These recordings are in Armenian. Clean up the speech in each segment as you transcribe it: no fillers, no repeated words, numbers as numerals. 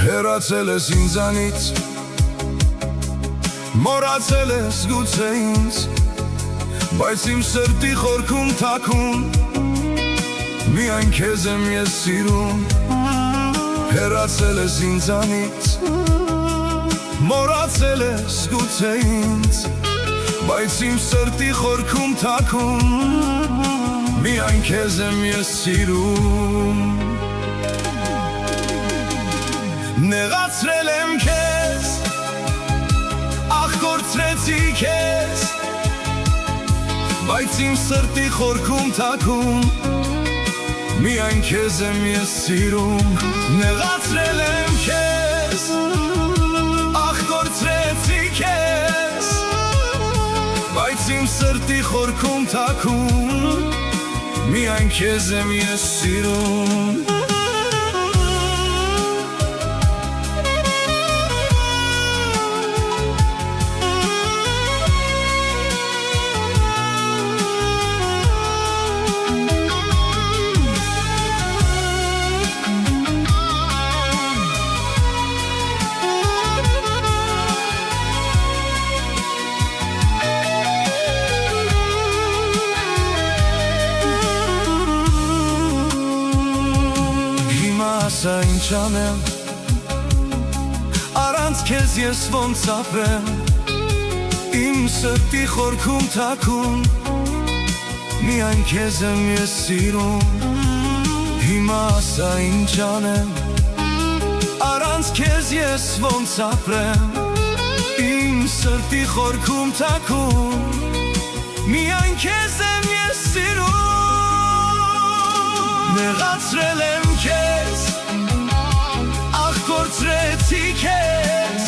Հեռացել ես ինձանից, մոռացել ես գուցե ինձ, բայց իմ սրտի խորքում թաքում միայն քեզ եմ ես սիրում։ Հեռացել ես ինձանից, մոռացել ես գուցե ինձ, բայց իմ սրտի խորքում թաքում միայն քեզ եմ ես սիրում։ Նեղացրել եմ քեզ, ախ կորցրեցի քեզ, բայց իմ սրտի խորքում թաքում միայն քեզ եմ ես սիրում։ Նեղացրել եմ քեզ, ախ կորցրեցի քեզ, բայց իմ սրտի խորքում թաքում միայն քեզ եմ ես սիրում։ Ասա ինչ անեմ, առանց քեզ ես ոնց ապրեմ, իմ սրտի խորքում թաքում միայն քեզ եմ ես սիրում։ Հիմա ասա ինչ անեմ, առանց քեզ ես ոնց ապրեմ, իմ սրտի խորքում թաքում միայն քեզ եմ ես սիրում։ Նեղացրել եմ քեզ, ախ կորցրեցի քեզ,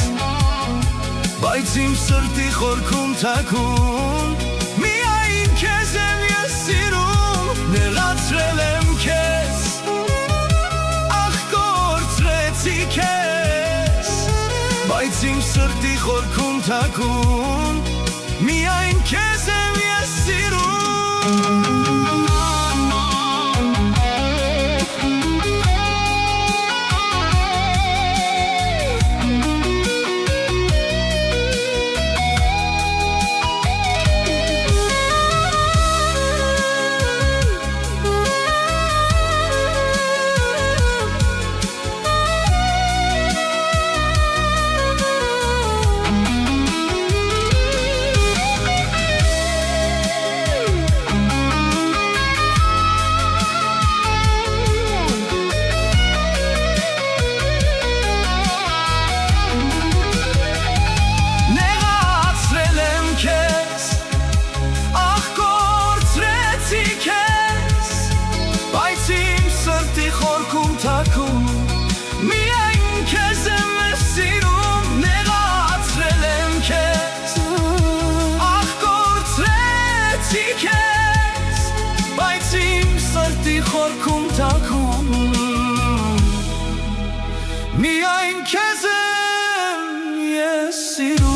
բայց իմ սրտի խորքում թաքում միայն քեզ եմ ես սիրում։ Նեղացրել եմ քեզ, ախ կորցրեցի քեզ, բայց իմ սրտի խորքում թաքում միայն քեզ եմ ես սիրում։ Խորքում թաքում միայն քեզ եմ ես սիրում։ Նեղացրել եմ քեզ, ախ կորցրեցի քեզ, բայց իմ սրտի խորքում թաքում միայն քեզ եմ ես սիրում։